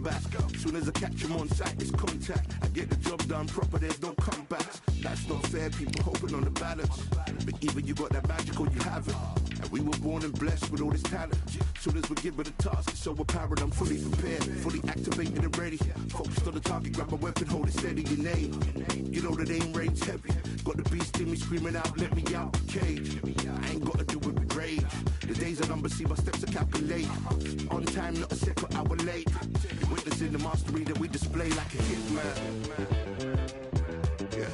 back. Soon as I catch him on sight, it's contact. I get the job done proper, there's no comebacks. That's not fair, people hoping on the balance. But either you got that magic or you haven't. And we were born and blessed with all this talent. Soon as we're given a task, it's so apparent. I'm fully prepared, fully activated and ready. Focused on the target, grab my weapon, hold it steady, your name. You know that aim range heavy. Got the beast in me screaming out, let me out the cage. I ain't gotta do it with rage. The days are numbered, see my steps to calculate. On time, not a second hour late. You're witnessing the mastery that we display like a hitman. Yeah.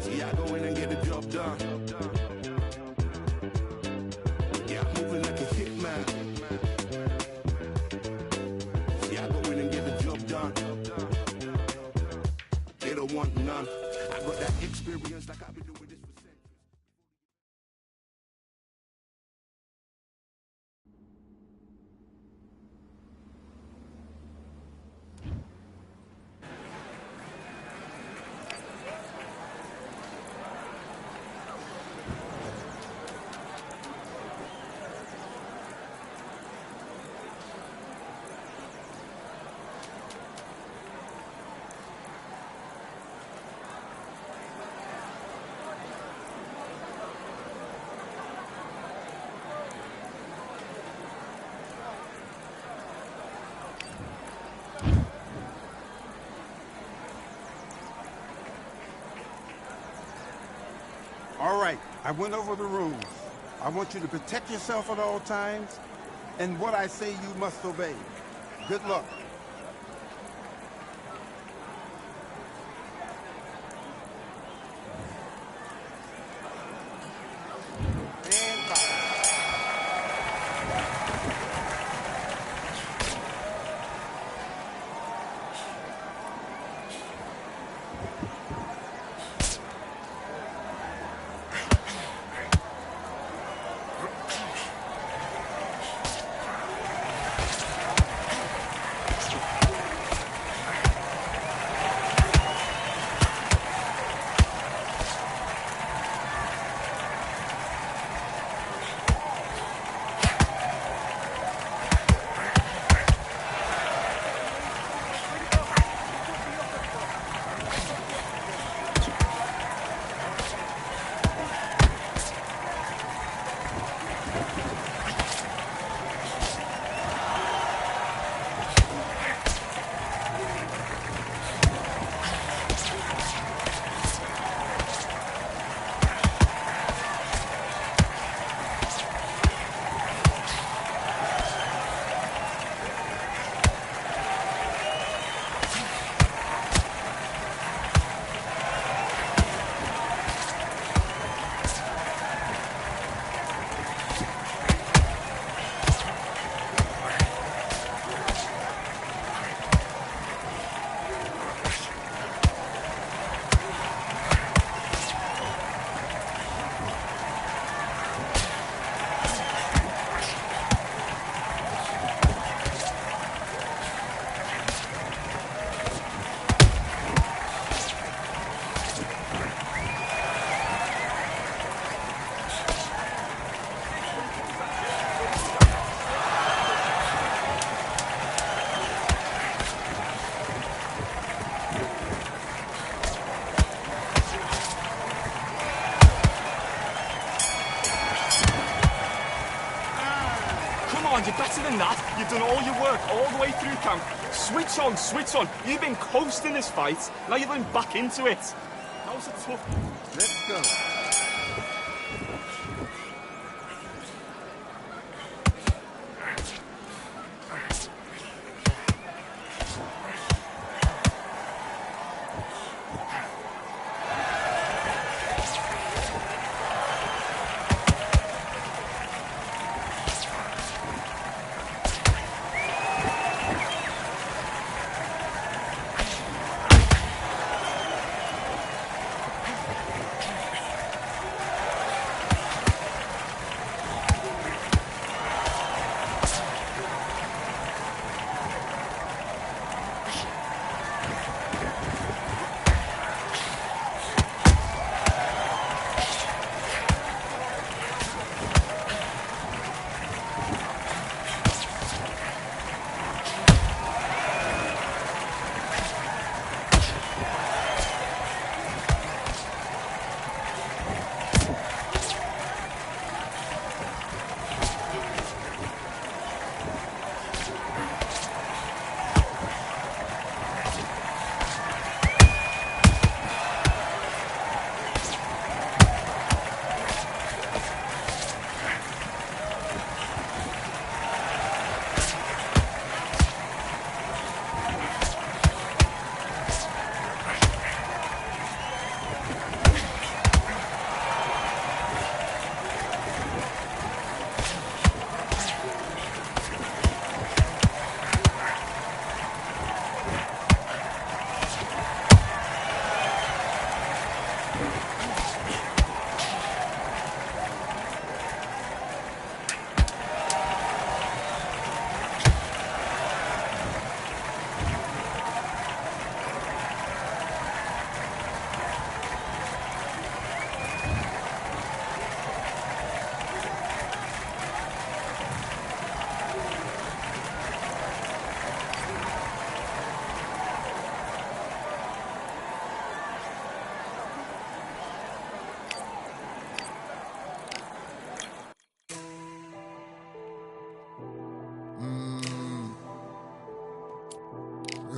See, I go in and get the job done. Yeah, I'm moving like a hitman. See, I go in and get the job done. They don't want none. I got that experience like I've been doing this for centuries. All right, I went over the rules. I want you to protect yourself at all times, and what I say you must obey. Good luck. And fire. You're better than that. You've done all your work all the way through camp. Switch on, switch on. You've been coasting this fight. Now you're going back into it. That was a tough... Let's go.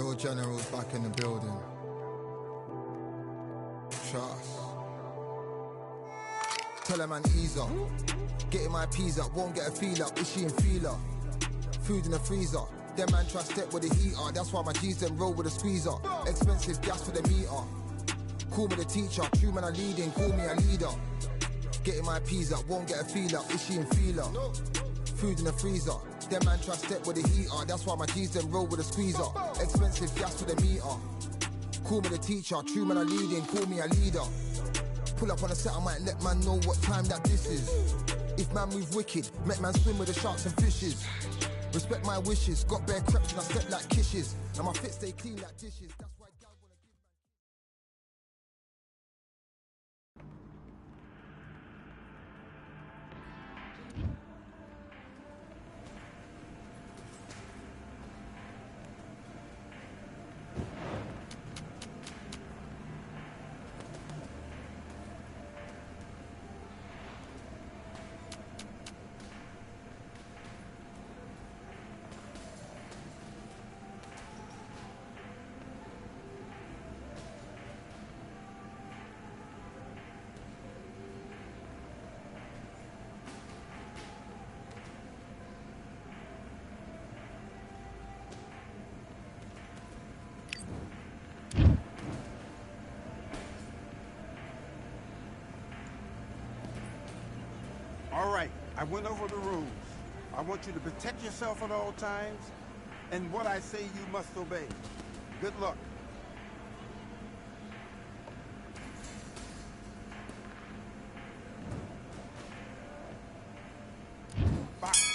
Real generals back in the building. Trust. Tell a man ease up. Getting my peas up, won't get a feel up. Is she in feeler? Food in the freezer. Them man try step with the heater. That's why my G's them roll with a squeezer. Expensive gas for the meter. Call me the teacher. True man I leading, call me a leader. Getting my peas up, won't get a feel up. Is she in feeler? Food in the freezer. Them man try step with the heater. That's why my G's them roll with a squeezer. Expensive gas for the meter. Call me the teacher. True man I leading, call me a leader. Pull up on a set, I might let man know what time that this is. If man move wicked, make man swim with the sharks and fishes. Respect my wishes, got bare creps and I step like kishes. And my fit stay clean like dishes. That's why gal wanna give man. All right, I went over the rules. I want you to protect yourself at all times, and what I say you must obey. Good luck. Box.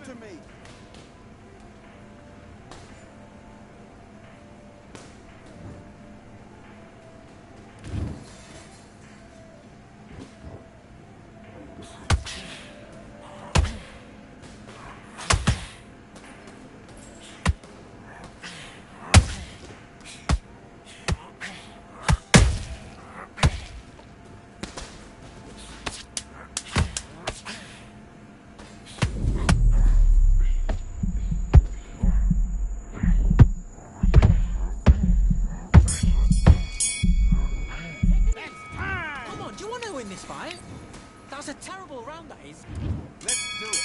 To me. This fight? That was a terrible round, that is. Let's do it.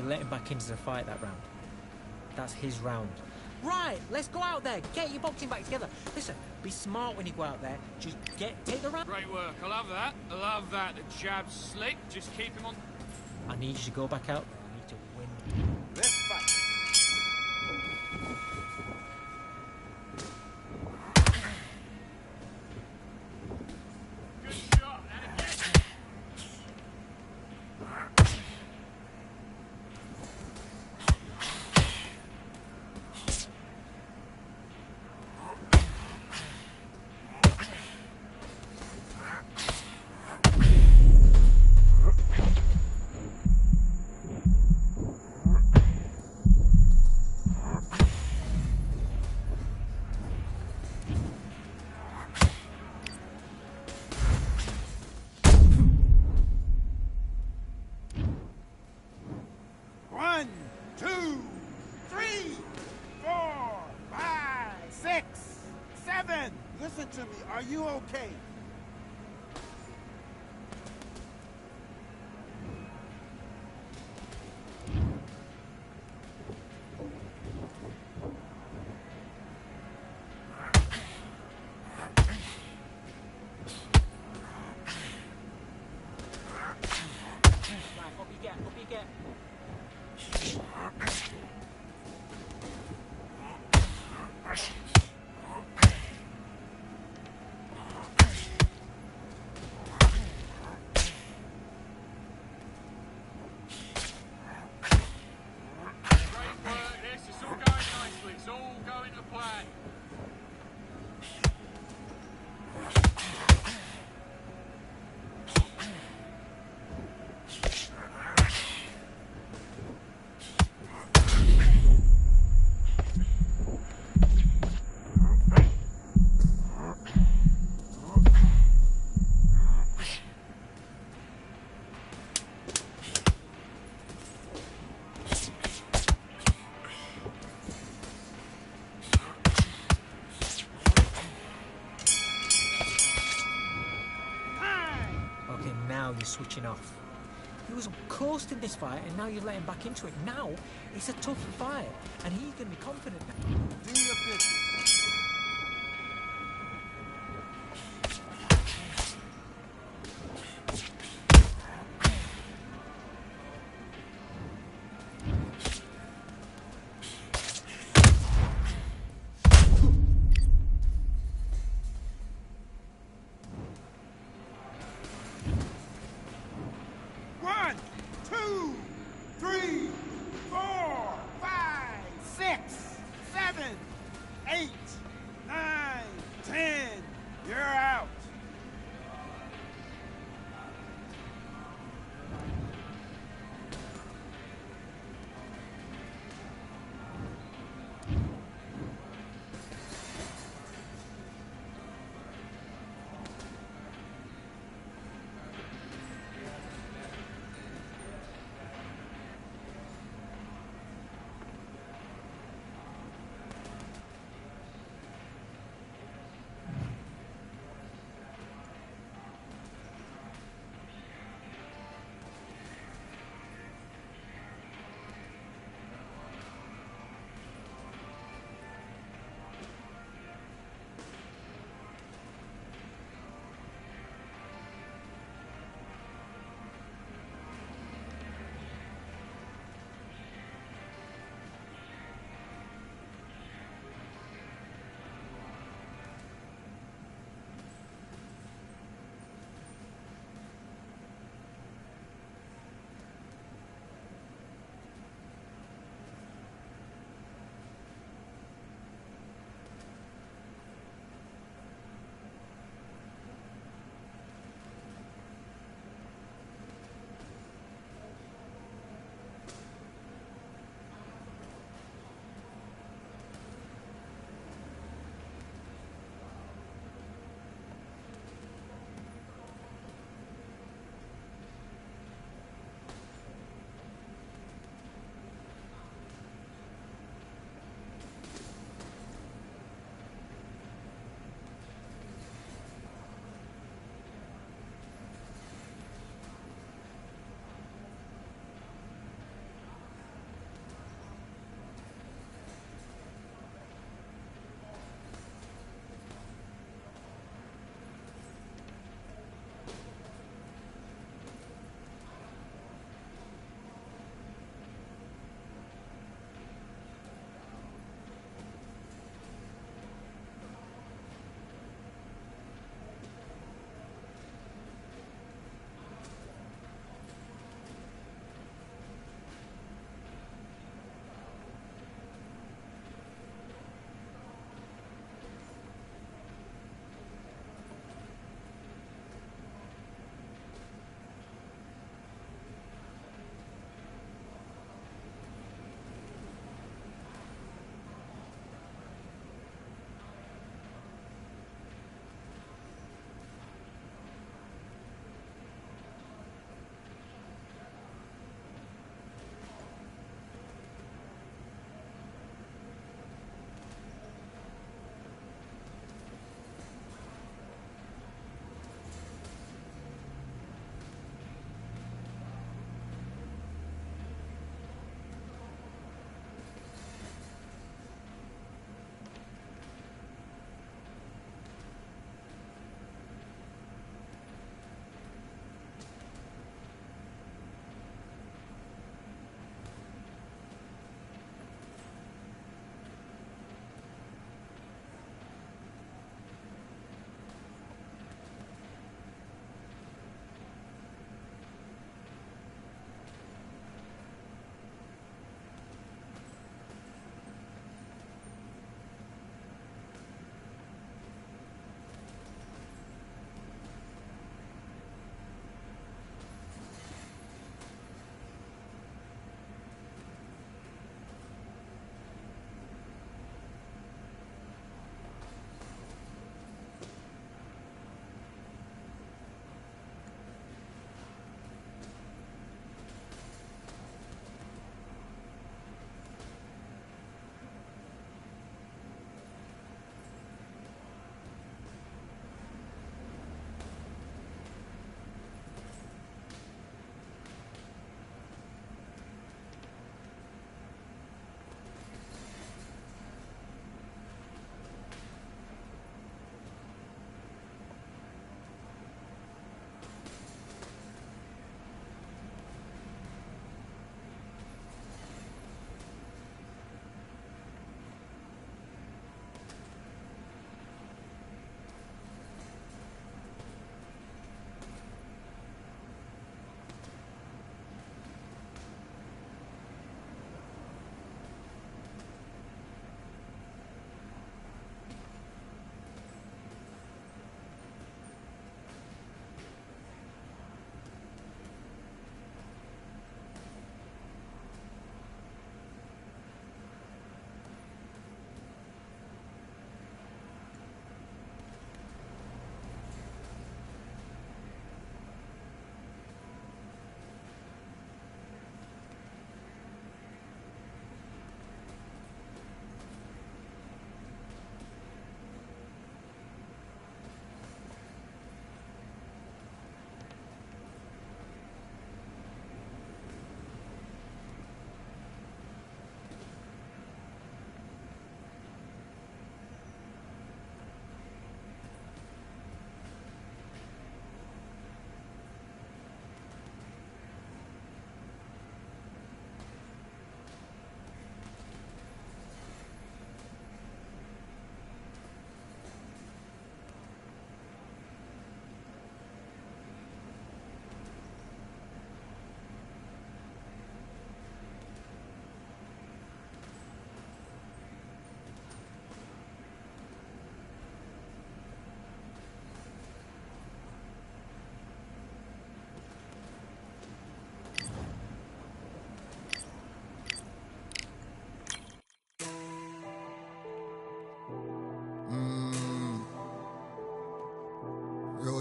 let him back into the fight that round. That's his round. Right, let's go out there. Get your boxing back together. Listen, be smart when you go out there. Just take the round. Great work. I love that. I love that. The jab's slick. Just keep him on. I need you to go back out there. I need to win. Let's fight. Good shot. And again. One, two, three, 4, 5, 6, 7. Listen to me. Are you okay? Right, up you get, up you get. Great work. This is all going nicely. It's all going to plan. Okay, now you're switching off. He was coasting this fight, and now you're letting back into it. Now, it's a tough fight, and he's going to be confident now. Do your business. One, two, 3, 4, 5, 6, 7, 8, 9, 10. You're out.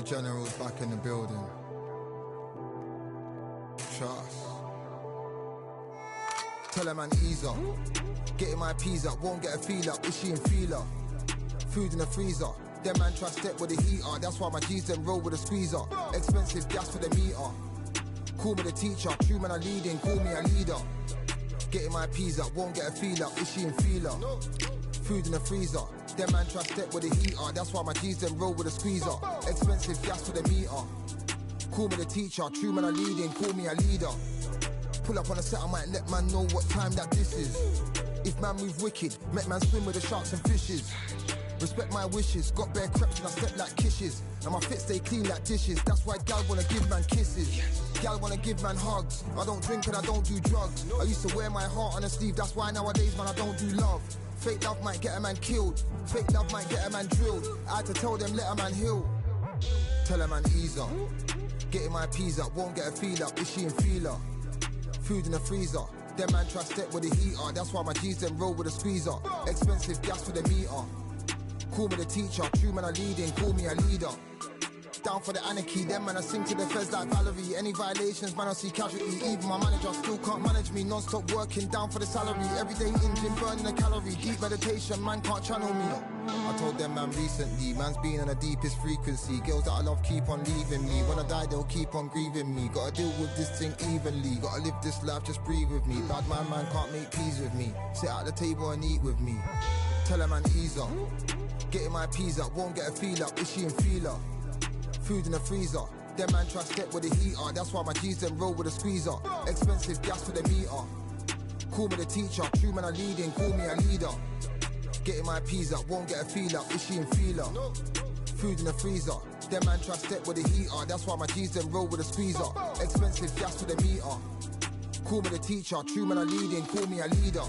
General's back in the building. Trust. Tell a man ease up. Getting my peas up, won't get a feel up. Is she in feeler? Food in the freezer. Them man try step with the heater. That's why my G's then roll with a squeezer. Expensive gas for the meter. Call me the teacher. True man I leading, call me a leader. Getting my peas up, won't get a feel up. Is she in feeler? Food in the freezer. Them man try step with the heater. That's why my G's then roll with a squeezer. Expensive gas for the meter. Call me the teacher. True man I leading, call me a leader. Pull up on a set, I might let man know what time that this is. If man move wicked, make man swim with the sharks and fishes. Respect my wishes, got bare creps and I step like kisses. And my fit stay clean like dishes, that's why gal wanna give man kisses. Gal wanna give man hugs, I don't drink and I don't do drugs. I used to wear my heart on a sleeve, that's why nowadays man I don't do love. Fake love might get a man killed, fake love might get a man drilled. I had to tell them let a man heal. Tell a man ease up, getting my peas up, won't get a feel up, is she in feeler? Food in the freezer, them man try step with the heater. That's why my G's then roll with a squeezer. Expensive gas for the meter. Call me the teacher, true man I leading, call me a leader. Down for the anarchy, them man I sing to the feds like Valerie. Any violations, man I see casualty. Even my manager still can't manage me. Non-stop working, down for the salary. Everyday in gym, burning a calorie. Deep meditation, man can't channel me. I told them man recently, man's been on the deepest frequency. Girls that I love keep on leaving me. When I die they'll keep on grieving me. Gotta deal with this thing evenly. Gotta live this life, just breathe with me. Bad man can't make peace with me. Sit at the table and eat with me. Tell a man ease up. Getting my peas up, won't get a feel up, is she in feeler? Food in the freezer, them man try step with the heater. That's why my G's then roll with a squeezer. Expensive gas for the meter. Call me the teacher, true man I leading, call me a leader. Getting my peas up, won't get a feel up, is she in feeler? Food in the freezer, them man try step with the heater. That's why my G's then roll with a squeezer. Expensive gas for the meter. Call me the teacher, true man I leading, call me a leader.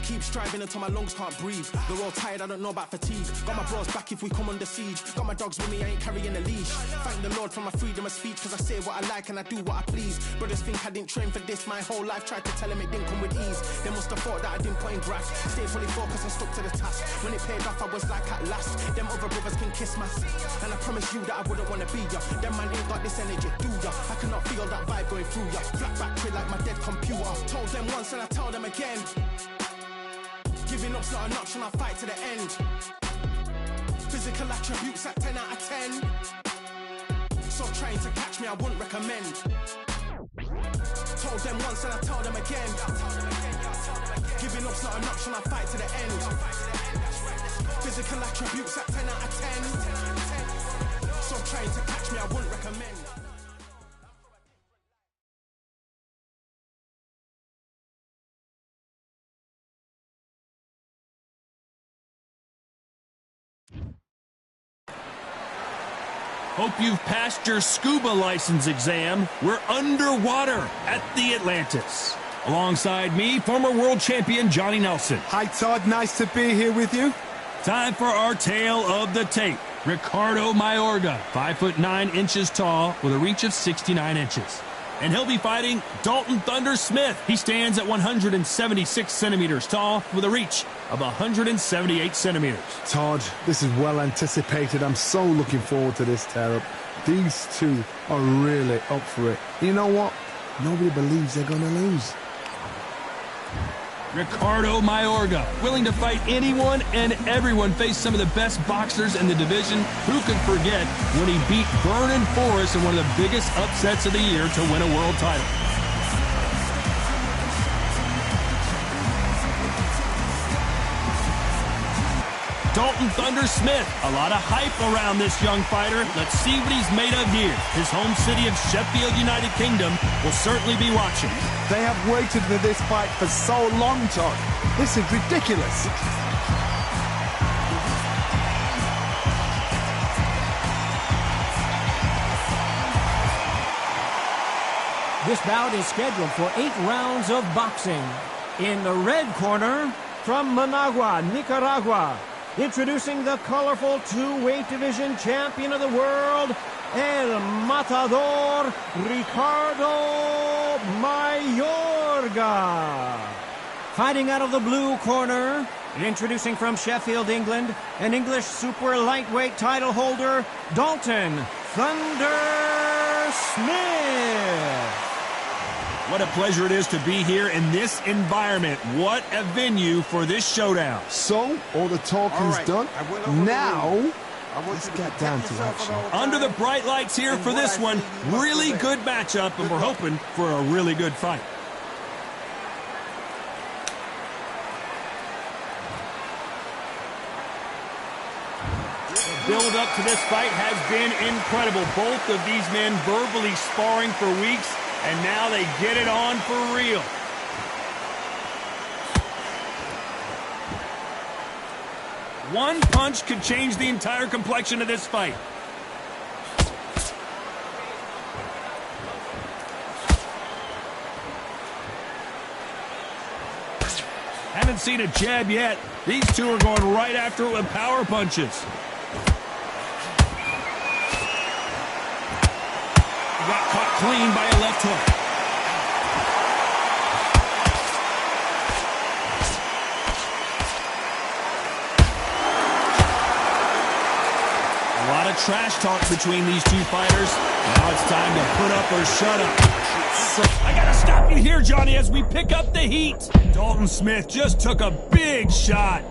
Keep striving until my lungs can't breathe. They're all tired, I don't know about fatigue. Got my bros back if we come under siege. Got my dogs with me, I ain't carrying a leash. Thank the Lord for my freedom of speech, cause I say what I like and I do what I please. Brothers think I didn't train for this my whole life. Tried to tell them it didn't come with ease. They must have thought that I didn't put in graft. Stayed fully focused and stuck to the task. When it paid off, I was like at last. Them other brothers can kiss my and I promise you that I wouldn't wanna be ya. Them man ain't got this energy, do ya? I cannot feel that vibe going through ya. Flat battery like my dead computer. Told them once and I tell them again. Giving up's not an option, I'll fight to the end. Physical attributes at 10 out of 10. So trying to catch me, I wouldn't recommend. Told them once and I tell them again. Giving up's not an option, I'll fight to the end. Physical attributes at 10 out of 10. So trying to catch me, I wouldn't recommend. Hope you've passed your scuba license exam. We're underwater at the Atlantis. Alongside me, former world champion Johnny Nelson. Hi, Todd. Nice to be here with you. Time for our tale of the tape. Ricardo Mayorga, 5'9" tall with a reach of 69 inches. And he'll be fighting Dalton Thunder Smith. He stands at 176 centimeters tall with a reach of 178 centimeters. Todd, this is well anticipated. I'm so looking forward to this tear-up. These two are really up for it. You know what? Nobody believes they're going to lose. Ricardo Mayorga, willing to fight anyone and everyone, faced some of the best boxers in the division. Who could forget when he beat Vernon Forrest in one of the biggest upsets of the year to win a world title? Dalton Thunder Smith, a lot of hype around this young fighter. Let's see what he's made of here. His home city of Sheffield, United Kingdom, will certainly be watching. They have waited for this fight for so long, Todd. This is ridiculous. This bout is scheduled for 8 rounds of boxing. In the red corner, from Managua, Nicaragua, introducing the colorful 2-weight division champion of the world, El Matador, Ricardo Mayorga. Fighting out of the blue corner, introducing from Sheffield, England, an English super lightweight title holder, Dalton Thunder Smith. What a pleasure it is to be here in this environment. What a venue for this showdown. So, all the talking's done. Now, let's get down to action. Under the bright lights here for this one. Really good matchup, and we're hoping for a really good fight. The build up to this fight has been incredible. Both of these men verbally sparring for weeks, and now they get it on for real. One punch could change the entire complexion of this fight. Haven't seen a jab yet. These two are going right after it with power punches. Got caught clean by a left hook. A lot of trash talk between these two fighters. Now it's time to put up or shut up. I gotta stop you here, Johnny, as we pick up the heat. Dalton Smith just took a big shot.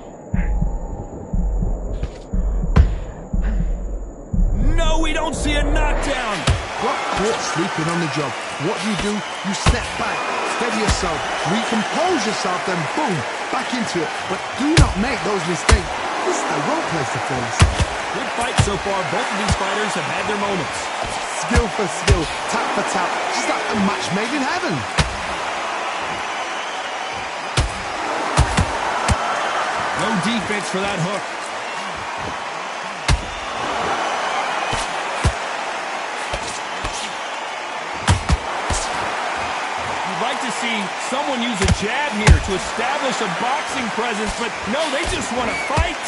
No, we don't see a knockdown. Got caught sleeping on the job. What do? You step back, steady yourself, recompose yourself, then boom, back into it. But do not make those mistakes. This is the wrong place to fall asleep. Good fight so far. Both of these fighters have had their moments. Skill for skill, tap for tap, just like a match made in heaven. No defense for that hook. To see someone use a jab here to establish a boxing presence, but no, they just want to fight.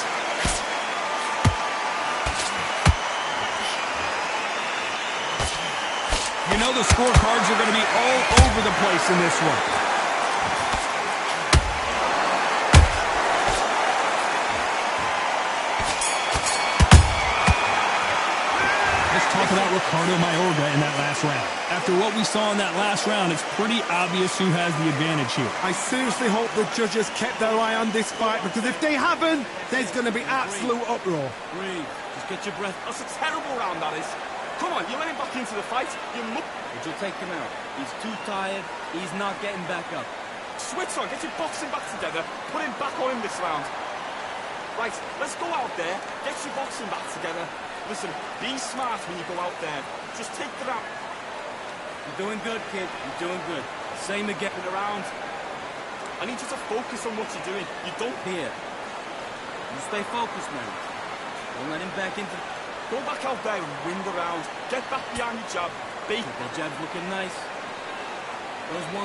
You know the scorecards are going to be all over the place in this one. Let's talk about Ricardo Mayorga in that last round. After what we saw in that last round, it's pretty obvious who has the advantage here. I seriously hope the judges kept their eye on this fight, because if they haven't, there's going to be absolute uproar. Breathe. Just get your breath. That's a terrible round, that is. Come on, you let him back into the fight. Would you take him out? He's too tired. He's not getting back up. Switch on. Get your boxing back together. Put him back on him this round. Right, let's go out there. Get your boxing back together. Listen, be smart when you go out there. Just take the round. You're doing good, kid. You're doing good. Same again. Around. I need you to focus on what you're doing. You don't... Here. You stay focused, man. Don't let him back into... Go back out there and win the round. Get back behind your jab. That jab's looking nice.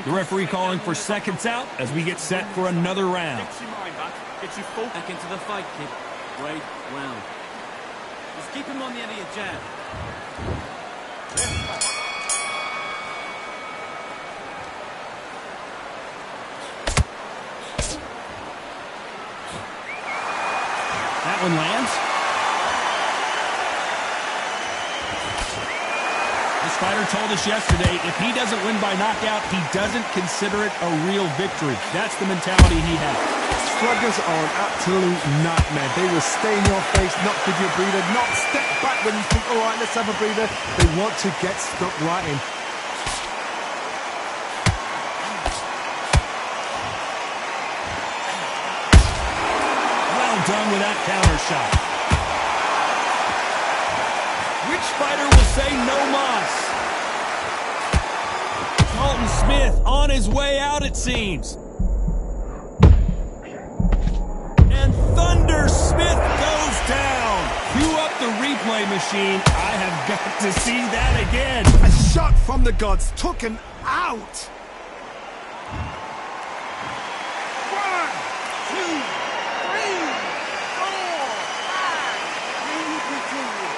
The referee calling for seconds out as we get set for another round. Get your mind back. Get your focus. Back into the fight, kid. Great round. Just keep him on the end of your jab. That one lands. This fighter told us yesterday, if he doesn't win by knockout, he doesn't consider it a real victory. That's the mentality he has. Sluggers are an absolute nightmare. They will stay in your face, not give you a breather, not step back when you think, all right, let's have a breather. They want to get stuck right in. Well done with that counter shot. Which fighter will say no mas? Dalton Smith on his way out, it seems. And Thunder Smith goes down. Cue up the replay machine. I have got to see that again. A shot from the gods. Took an out. 1, 2, 3, 4, 5. Can you continue?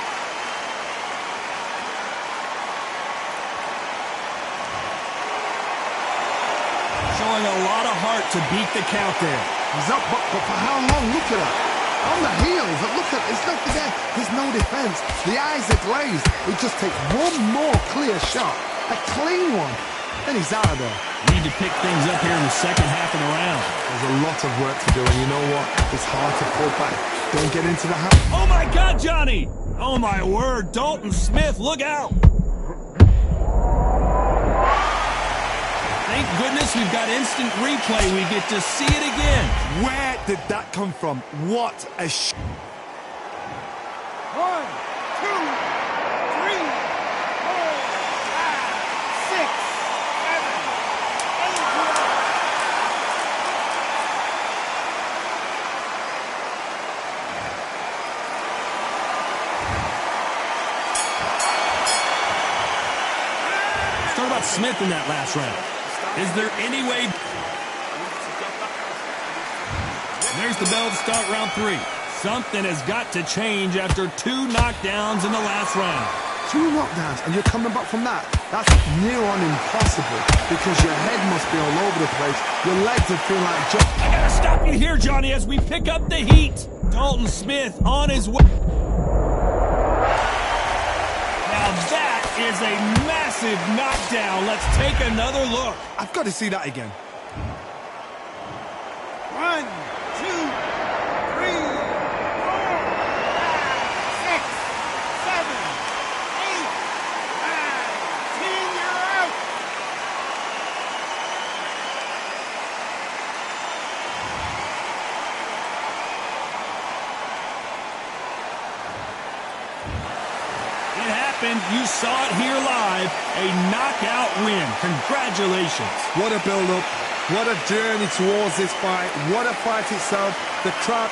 Showing a lot of heart to beat the count there. He's up, but for how long? Look at that. On the heels, look at, there's nothing there. There's no defense. The eyes are glazed. It just takes one more clear shot. A clean one. Then he's out of there. Need to pick things up here in the second half of the round. There's a lot of work to do, and you know what? It's hard to pull back. Don't get into the habit. Oh my God, Johnny! Oh my word, Dalton Smith, look out! Thank goodness we've got instant replay. We get to see it again. Where did that come from? What a 1, 2, 3, 4, 5, 6, 7, 8. Talk about Smith in that last round. Is there any way... There's the bell to start round 3. Something has got to change after 2 knockdowns in the last round. 2 knockdowns, and you're coming back from that? That's near on impossible, because your head must be all over the place. Your legs are feeling like... I gotta stop you here, Johnny, as we pick up the heat. Dalton Smith on his way. Now that is a massive knockdown. Let's take another look. I've got to see that again. 1, 2, 3, 4, 5, 6, 7, 8, 9, 10. You're out. It happened. You saw it here live. A knockout win. Congratulations. What a build-up. What a journey towards this fight. What a fight itself. The crowd